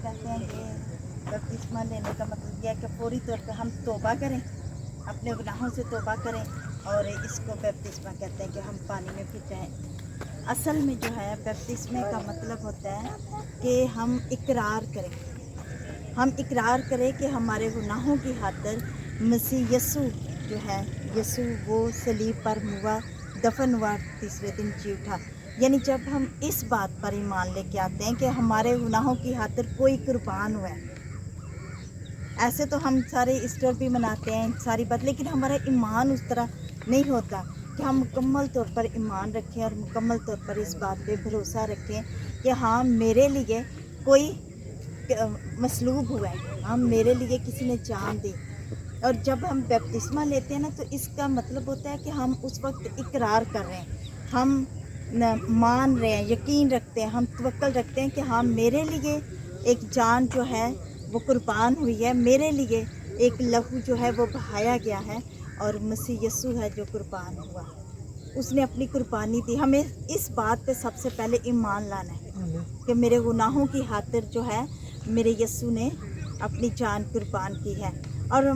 कहते हैं कि बपतिस्मा लेने का मतलब यह है कि फौरी तौर पे हम तौबा करें, अपने गुनाहों से तौबा करें और इसको बपतिस्मा कहते हैं कि हम पानी में फिर जाएँ। असल में जो है बपतिस्मे का मतलब होता है कि हम इकरार करें कि हमारे गुनाहों की खातिर मसीह यसू जो है, यसू वो सलीब पर मुआ, दफन हुआ, तीसरे दिन जी उठा। यानी जब हम इस बात पर ईमान लेके आते हैं कि हमारे गुनाहों की खातिर कोई कुर्बान हुआ है। ऐसे तो हम सारे ईस्टर भी मनाते हैं सारी बात, लेकिन हमारा ईमान उस तरह नहीं होता कि हम मुकम्मल तौर पर ईमान रखें और मुकम्मल तौर पर इस बात पे भरोसा रखें कि हाँ मेरे लिए कोई मसलूब हुआ है, हाँ मेरे लिए किसी ने जान दी। और जब हम बपतिस्मा लेते हैं ना, तो इसका मतलब होता है कि हम उस वक्त इकरार कर रहे हैं, हम मान रहे हैं, यकीन रखते हैं, हम तवक्कल रखते हैं कि हाँ मेरे लिए एक जान जो है वो कुर्बान हुई है, मेरे लिए एक लहू जो है वो बहाया गया है और मसीह यस्सु है जो कुर्बान हुआ, उसने अपनी कुर्बानी दी। हमें इस बात पे सबसे पहले ईमान लाना है कि मेरे गुनाहों की खातिर जो है मेरे यस्सु ने अपनी जान कुर्बान की है। और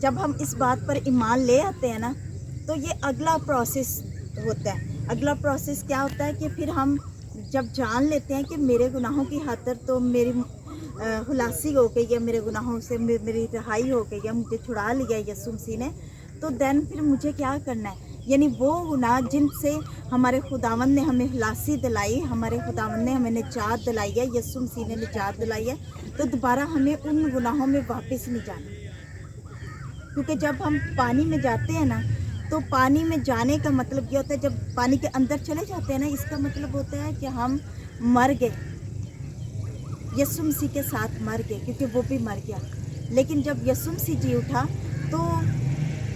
जब हम इस बात पर ईमान ले आते हैं ना, तो ये अगला प्रोसेस होता है। अगला प्रोसेस क्या होता है कि फिर हम जब जान लेते हैं कि मेरे गुनाहों की खातिर तो मेरी खुलासी हो गई है, मेरे गुनाहों से मेरी रिहाई हो गई है, मुझे छुड़ा लिया है यीशु मसीह ने, तो देन फिर मुझे क्या करना है, यानी वो गुनाह जिनसे हमारे खुदावंद ने हमें खुलासी दिलाई, हमारे खुदावंद ने हमें निजात दिलाई है, यीशु मसीह ने निजात दिलाई है, तो दोबारा हमें उन गुनाहों में वापस नहीं जाना। क्योंकि जब हम पानी में जाते हैं ना, तो पानी में जाने का मतलब ये होता है, जब पानी के अंदर चले जाते हैं ना, इसका मतलब होता है कि हम मर गए, यीशु मसीह के साथ मर गए, क्योंकि वो भी मर गया। लेकिन जब यीशु मसीह जी उठा, तो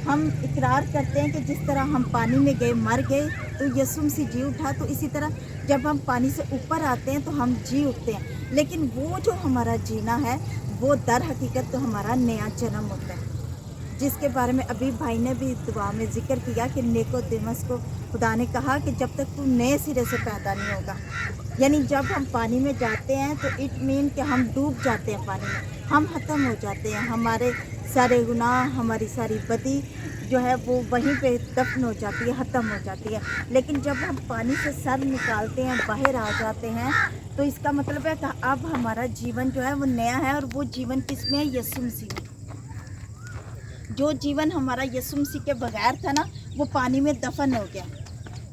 हम इकरार करते हैं कि जिस तरह हम पानी में गए मर गए, तो यीशु मसीह जी उठा, तो इसी तरह जब हम पानी से ऊपर आते हैं तो हम जी उठते हैं। लेकिन वो जो हमारा जीना है, वो दर हकीकत तो हमारा नया जन्म होता है, जिसके बारे में अभी भाई ने भी दुआ में जिक्र किया कि निकोदेमस को खुदा ने कहा कि जब तक तू नए सिरे से पैदा नहीं होगा, यानी जब हम पानी में जाते हैं तो इट मीन कि हम डूब जाते हैं पानी में, हम ख़त्म हो जाते हैं, हमारे सारे गुनाह, हमारी सारी बदी जो है वो वहीं पे दफन हो जाती है, ख़त्म हो जाती है। लेकिन जब हम पानी से सर निकालते हैं, बाहर आ जाते हैं, तो इसका मतलब है कि अब हमारा जीवन जो है वो नया है। और वो जीवन किस में है? यीशु मसीह में। जो जीवन हमारा यीशु मसीह के बगैर था ना, वो पानी में दफन हो गया।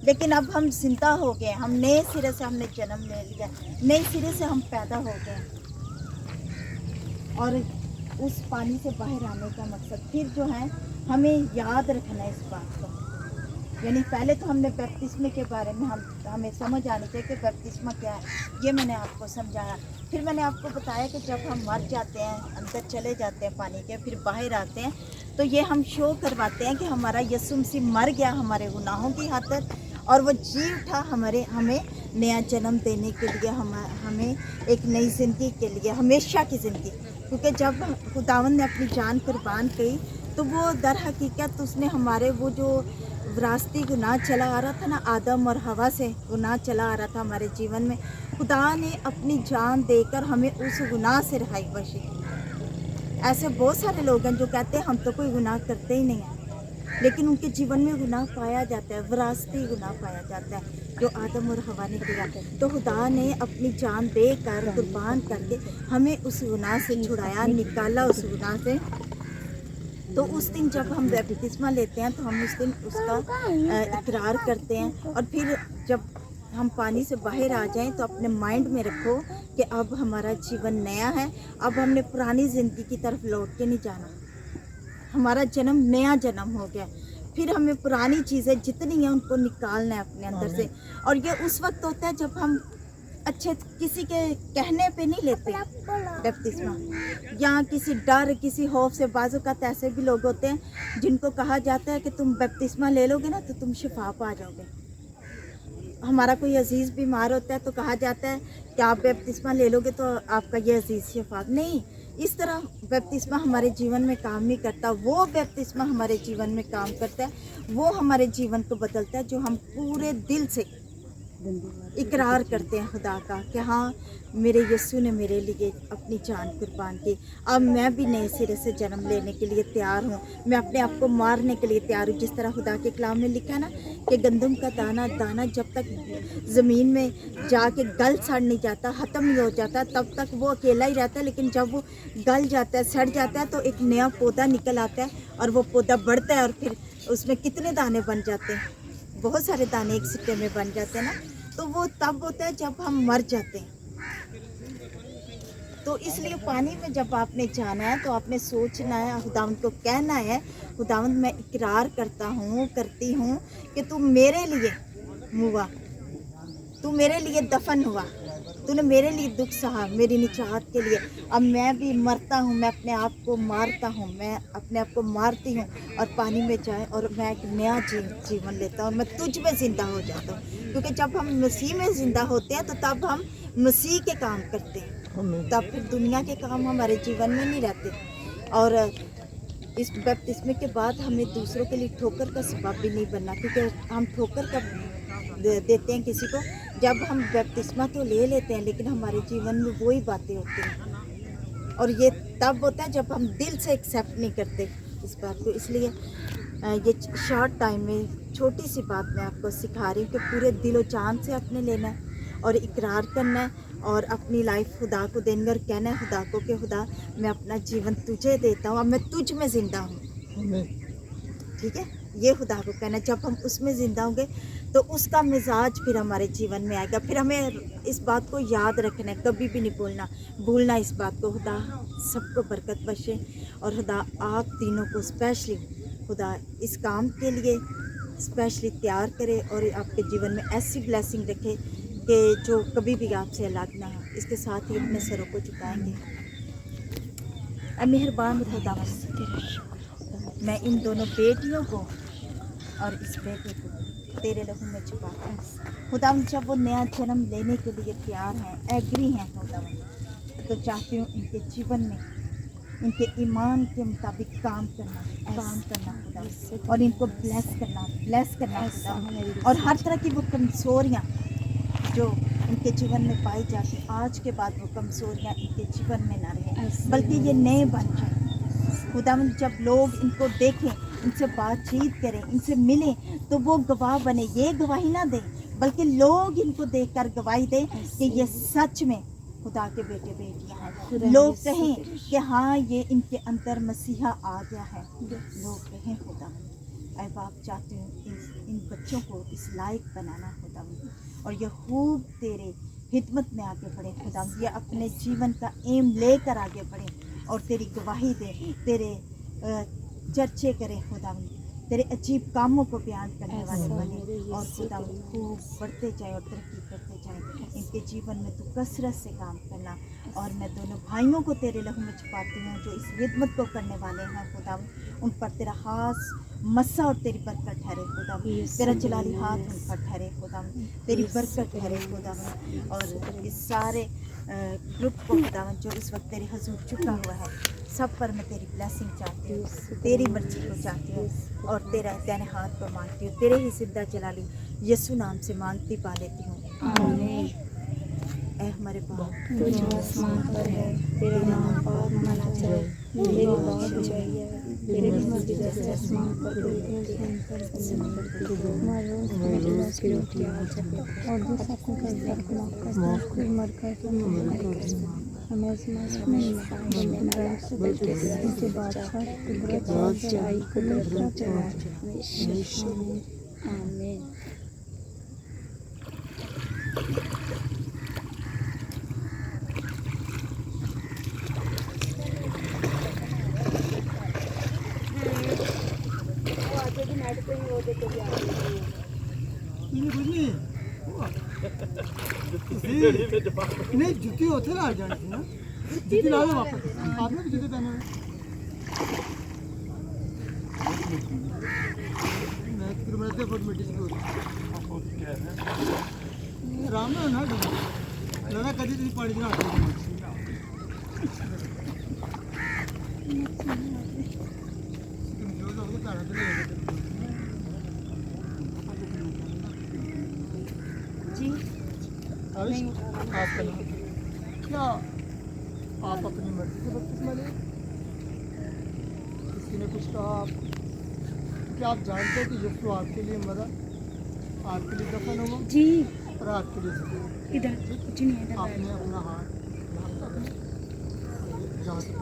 लेकिन अब हम जिंदा हो गए, हम नए सिरे से हमने जन्म ले लिया, नए सिरे से हम पैदा हो गए। और उस पानी से बाहर आने का मकसद फिर जो है हमें याद रखना है इस बात को। यानी पहले तो हमने बपतिस्मे के बारे में हमें समझ आनी चाहिए कि बपतिस्मा क्या है, ये मैंने आपको समझाया। फिर मैंने आपको बताया कि जब हम मर जाते हैं, अंदर चले जाते हैं पानी के, फिर बाहर आते हैं, तो ये हम शो करवाते हैं कि हमारा यीशु मसीह मर गया हमारे गुनाहों की खातिर, और वो जी उठा हमें नया जन्म देने के लिए, हमें एक नई ज़िंदगी के लिए, हमेशा की ज़िंदगी। क्योंकि जब खुदावंद ने अपनी जान कुर्बान की, तो वो दर हकीकत उसने हमारे वो जो विरासती गुनाह चला आ रहा था ना, आदम और हवा से गुनाह चला आ रहा था हमारे जीवन में, खुदा ने अपनी जान देकर हमें उस गुनाह से रिहाई बख्शी की। ऐसे बहुत सारे लोग हैं जो कहते हैं हम तो कोई गुनाह करते ही नहीं हैं, लेकिन उनके जीवन में गुनाह पाया जाता है, विरासती गुनाह पाया जाता है जो आदम और हवा ने किया। तो खुदा ने अपनी जान देकर कुर्बान करके हमें उस गुनाह से छुड़ाया, निकाला उस गुनाह से। तो उस दिन जब हम बपतिस्मा लेते हैं, तो हम उस दिन उसका इकरार करते हैं। और फिर जब हम पानी से बाहर आ जाएं, तो अपने माइंड में रखो कि अब हमारा जीवन नया है, अब हमने पुरानी ज़िंदगी की तरफ लौट के नहीं जाना, हमारा जन्म नया जन्म हो गया। फिर हमें पुरानी चीज़ें जितनी हैं उनको निकालना है अपने अंदर से। और ये उस वक्त होता है जब हम अच्छे किसी के कहने पे नहीं लेते बपतिस्मा, या किसी डर, किसी खौफ से। बाज़ औक़ात ऐसे भी लोग होते हैं जिनको कहा जाता है कि तुम बपतिस्मा ले लोगे ना तो तुम शिफा पा जाओगे। हमारा कोई अजीज़ बीमार होता है तो कहा जाता है कि आप बपतिस्मा ले लोगे तो आपका ये अजीज़ शिफा। नहीं, इस तरह बपतिस्मा हमारे जीवन में काम नहीं करता। वो बपतिस्मा हमारे जीवन में काम करता है, वो हमारे जीवन को बदलता है जो हम पूरे दिल से इकरार करते हैं खुदा का कि हाँ मेरे यीशु ने मेरे लिए अपनी जान कुर्बान की, अब मैं भी नए सिरे से जन्म लेने के लिए तैयार हूँ, मैं अपने आप को मारने के लिए तैयार हूँ। जिस तरह खुदा के कलाम में लिखा है ना कि गंदम का दाना जब तक ज़मीन में जाके गल सड़ नहीं जाता, ख़त्म नहीं हो जाता, तब तक वो अकेला ही रहता है। लेकिन जब वो गल जाता है, सड़ जाता है, तो एक नया पौधा निकल आता है और वो पौधा बढ़ता है और फिर उसमें कितने दाने बन जाते हैं, बहुत सारे दाने एक सिक्के में बन जाते हैं ना। तो वो तब होता है जब हम मर जाते हैं। तो इसलिए पानी में जब आपने जाना है तो आपने सोचना है, खुदावंद को कहना है, खुदावंद मैं इकरार करती हूँ कि तू मेरे लिए हुआ, तू मेरे लिए दफन हुआ, तूने मेरे लिए दुख सहा मेरी निजात के लिए। अब मैं भी मरता हूँ, मैं अपने आप को मारता हूँ, मैं अपने आप को मारती हूँ और पानी में जाए और मैं एक नया जीवन लेता हूँ, मैं तुझ में ज़िंदा हो जाता हूँ। क्योंकि जब हम मसीह में ज़िंदा होते हैं तो तब हम मसीह के काम करते हैं, तब फिर दुनिया के काम हमारे जीवन में नहीं रहते। और इस बपतिस्मे के बाद हमें दूसरों के लिए ठोकर का सबब भी नहीं बनना, क्योंकि हम ठोकर कब देते हैं किसी को, जब हम बपतिस्मा तो ले लेते हैं लेकिन हमारे जीवन में वही बातें होती हैं। और ये तब होता है जब हम दिल से एक्सेप्ट नहीं करते इस बात को। इसलिए ये शॉर्ट टाइम में छोटी सी बात मैं आपको सिखा रही हूँ कि पूरे दिलो जान से अपने लेना है और इकरार करना है और अपनी लाइफ खुदा को देंगे और कहना है खुदा को कि खुदा मैं अपना जीवन तुझे देता हूँ, अब मैं तुझ में ज़िंदा हूँ। ठीक है, ये खुदा को कहना। जब हम उसमें ज़िंदा होंगे तो उसका मिजाज फिर हमारे जीवन में आएगा। फिर हमें इस बात को याद रखना है, कभी भी नहीं भूलना इस बात को। खुदा सबको बरकत बख्शे और खुदा आप तीनों को स्पेशली खुदा इस काम के लिए स्पेशली तैयार करे और आपके जीवन में ऐसी ब्लेसिंग रखे कि जो कभी भी आपसे अलग ना हो। इसके साथ ही अपने सरों को झुकाएंगे। मेहरबान खुदा, मैं इन दोनों बेटियों को और इस बेटे को तेरे लहू में छुपाता हूँ खुदा। जब वो नया जन्म लेने के लिए तैयार हैं, एग्री हैं खुदा, तो चाहती हूँ इनके जीवन में इनके ईमान के मुताबिक काम करना खुदा, और इनको ब्लेस करना खुदा। और हर तरह की वो कमज़ोरियाँ जो इनके जीवन में पाई जाती, आज के बाद वो कमज़ोरियाँ इनके जीवन में ना रहें, बल्कि ये नए बन जाएं खुदा। जब लोग इनको देखें, इनसे बातचीत करें, इनसे मिलें, तो वो गवाह बने। ये गवाही ना दें बल्कि लोग इनको देखकर गवाही दें कि ये सच में खुदा के बेटे बेटियां हैं। लोग कहें कि हाँ ये इनके अंदर मसीहा आ गया है, लोग कहें खुदा। ऐ बाप, चाहती हूँ इन बच्चों को इस लायक बनाना खुदा, और ये खूब तेरे खिदमत में आगे बढ़े खुदा। ये अपने जीवन का एम लेकर आगे बढ़े और तेरी गवाही दे, तेरे चर्चे करें खुदा, तेरे अजीब कामों को बयान करने वाले बने और खुदा खूब बढ़ते जाए और तरक्की करते जाए। इनके जीवन में तू कसरत से काम करना। और मैं दोनों भाइयों को तेरे लहू में छुपाती हूँ जो इस खिदमत को करने वाले हैं खुदा, उन पर तेरा हाथ मस्सा और तेरी बरकत ठहरे खुदा, तेरा जलाली हाथ उन पर ठहरे खुदा, तेरी बरकत ठहरे खुदा। और इस सारे ग्रुप को खुदा जो इस वक्त तेरे हजूर चुका हुआ है, सब पर मैं तेरी ब्लेसिंग चाहती हूँ, तेरी मर्जी को चाहती हूँ और तेरा दाहिने हाथ पर मांगती हूँ। तेरे ही जिंदा जलाली यीशु नाम से मांगती पा लेती हूँ, आमीन। ऐ हमारे बाप तू जो आसमान पर है, तेरा नाम पाक माना जाए, तेरी बात चाहिए, तेरी मर्जी जैसे आसमान पर हुई है, जमीन पर हमारे रोज मेरे रोज की रोटी आज है और दूसरा को कर माफ कर फिर मर कर हमें आसमान में नहीं से बच के इनके बादशाह कुदरत और चढ़ाई कुदरत चढ़ाई। आमीन। नहीं जूती होते ना जानी ना, जूती ला लो वापस। आपने भी जूते पहने हुए? मैं तो मेरे फुट मिट्टी से राम ना लड़ा कभी नहीं पड़ी ना। जो लोग तारा तो जी काविश आपका नाम क्या आप अपनी मर्जी से बपतिस्मा लें? किसी ने कुछ कहा आपको? क्या आप जानते हैं कि यीशु आपके लिए मरा, आपके लिए दफन हुआ जी और आपके लिए ज़िंदा हुआ? इधर कुछ नहीं है, इधर आपने अपना हाथ यहाँ से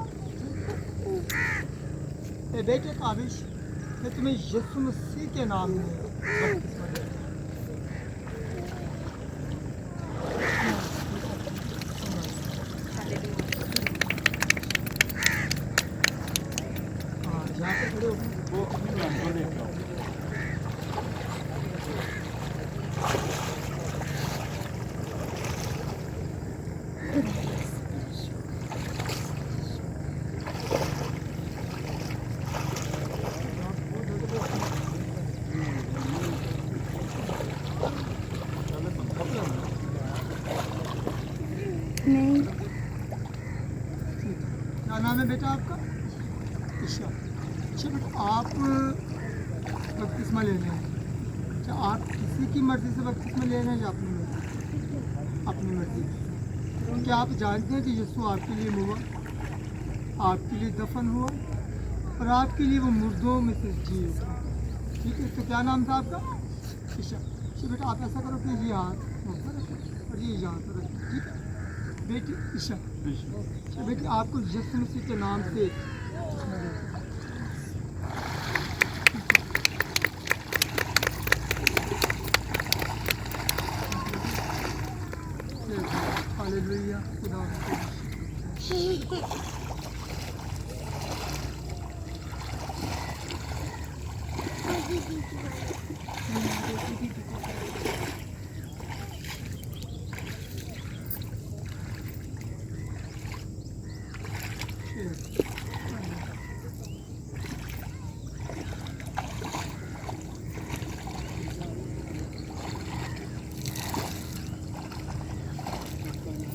ए बेटे काविश, मैं तुम्हें यीशु मसीह के नाम में बपतिस्मा देता हूं। हाँ, यहाँ पे खड़े हो। नहीं क्या नाम है बेटा आपका? ईशा। अच्छा बेटा, आप बपतिस्मा ले रहे हैं? अच्छा, आप किसी की मर्जी से बपतिस्मा ले रहे हैं या अपनी मर्जी? अपनी मर्जी। क्या आप जानते हैं कि यीशु आपके लिए हुआ, आपके लिए दफन हुआ और आपके लिए वो मुर्दों में से जी उठा? ठीक है, तो क्या नाम था आपका? ईशा। अच्छा बेटा, आप ऐसा करो कि ये हाथ मुँह पर रखें और ये यहाँ पर रखें, ठीक है बेटी ईशा। अच्छा बेटी, आपको यीशु मसीह के नाम से हालेलुया, खुदा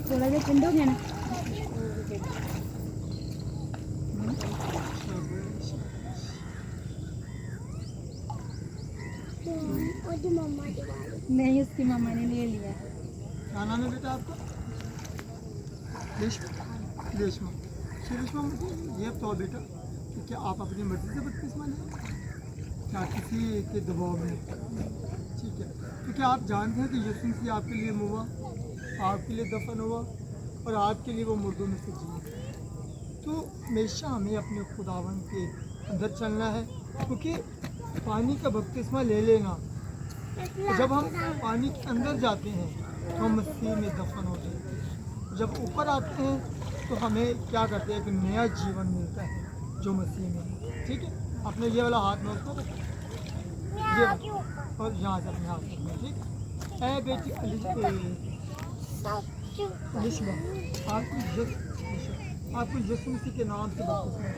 थोड़ा सा ठंडा हो गया ना। नहीं, उसकी मम्मा ने ले लिया। क्या नाम है बेटा आपका? रेशमा। रेशमा। अच्छा रेशमा, मुझे ये बताओ बेटा कि क्या आप अपनी मर्जी से बपतिस्मा लें, क्या किसी के दबाव में? ठीक है, तो क्या आप जानते हैं कि यीशु मसीह आपके लिए हुआ, आपके लिए दफन हुआ और आपके लिए वो मुर्दों में से जी? तो हमेशा हमें अपने खुदावन के अंदर चलना है, क्योंकि पानी का बपतिस्मा ले लेना, जब हम पानी के अंदर जाते हैं तो हम मसीह में दफन होते हैं, जब ऊपर आते हैं तो हमें क्या करते हैं, एक नया जीवन मिलता है जो मसीह में है। ठीक है, अपने ये वाला हाथ में उसको रखें, ये और यहाँ से अपने हाथ रखना। ठीक है बेटी लिशमा, आपको यीशु मसीह के नाम से बपतिस्मा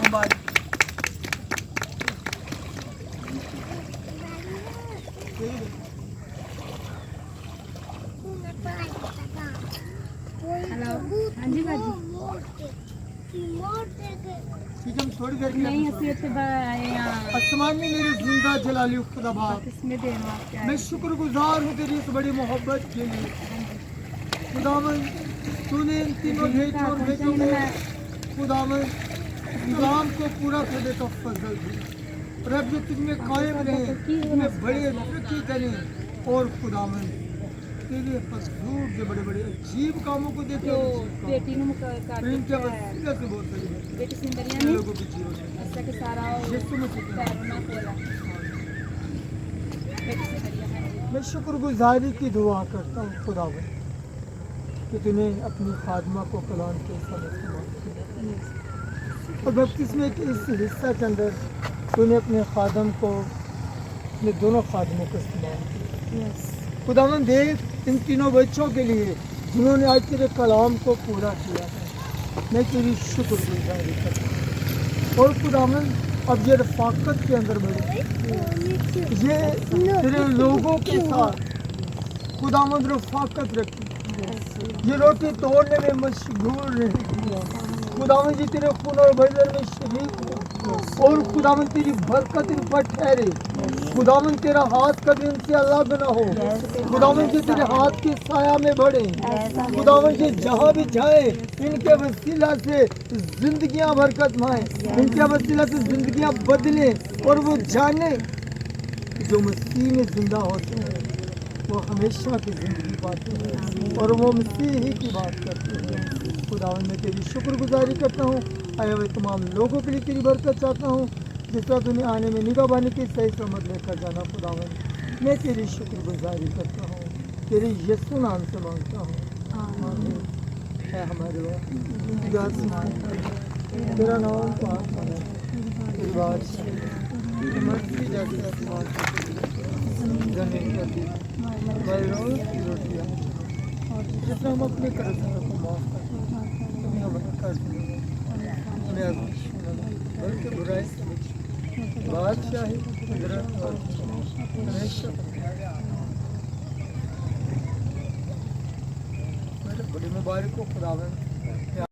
मोबाइल हेलो, हाँ जी बाजी। ठीक है, हम थोड़ी देर के नहीं, ਅਸੀਂ ਇੱਥੇ ਆਏ ਆ आसमान में मेरी जिंदा जलाली खुदा बाप, इसमें देने वास्ते आए। मैं शुक्रगुजार हूँ तेरी इस बड़ी मोहब्बत के लिए। खुदावन, तूने इन तीनों भेजों और भेजों में खुदावन इस्लाम को पूरा करने का फजल दिया। रब जो तुझमें कायम रहे, तुम्हें बड़े तरक्की करें और खुदावन तेरे फजूल के बड़े बड़े अजीब कामों को देखे और अजीब कामों बेटी ਨੂੰ ਕਾਟ को। इनके ਦਿੱਤਾ ਹੈ। वसीले से बहुत सारी बेटी सुंदरिया ने लोगों की जीवन में ऐसा कि सारा यीशु मसीह के नाम पैरों ना खोला। बेटी सुंदरिया है जी। मैं शुक्रगुजारी की दुआ करता हूँ खुदावन कि तूने अपनी खादमा को कलाम के समय इस्तेमाल किया और बपतिस्मे के इस हिस्सा के अंदर तूने अपने खादम को, अपने दोनों खादमों को इस्तेमाल किया। खुदावन देख इन तीनों बच्चों के लिए जिन्होंने आज तेरे कलाम को पूरा किया है, मैं तेरी शुक्रगुजारी करता हूँ। और खुदावन अब ये रफाकत के अंदर बढ़े, ये तेरे लोगों के साथ खुदावंद रफाकत रखी, ये रोटी तोड़ने में मशगूल रहे खुदावन जी तेरे खून और बदन में शरीक हो और खुदावन तेरी बरकत इन पर ठहरे। खुदावन तेरा हाथ कभी उनसे अलग न हो। खुदावन जी तेरे हाथ के साया में बढ़े। खुदावन जी जहाँ भी जाए इनके वसीला से जिंदगियां बरकत माए, इनके वसीला से जिंदगियां बदले और वो जाने जो मसीह में जिंदा होते हैं वो हमेशा की जिंदगी पाते हैं और वो मसीह ही की बात करते हैं। खुदावन मैं तेरी शुक्रगुजारी करता हूँ, आए हुए तमाम लोगों के लिए तेरी बरकत चाहता हूँ। जिस तरह तूने आने में निगाहबानी की सही समझ लेकर जाना खुदावन मैं तेरी शुक्रगुजारी करता हूँ, तेरे यीशु नाम से मांगता हूँ आमीन। है हमारे तेरा नाम पाक माना, तेरी बात मर्जी जैसे आसमान जमीन पर भी हमारे रोज की रोटियाँ जितना हम अपने कर्जों को माफ करते हैं तुम्हें हमारे कर्ज हमें आज़माइश में न डालो, बल्कि बुराई से बचाओ। बादशाही कुदरत और हमेशा मेरे बड़ी मुबारक को खुदावन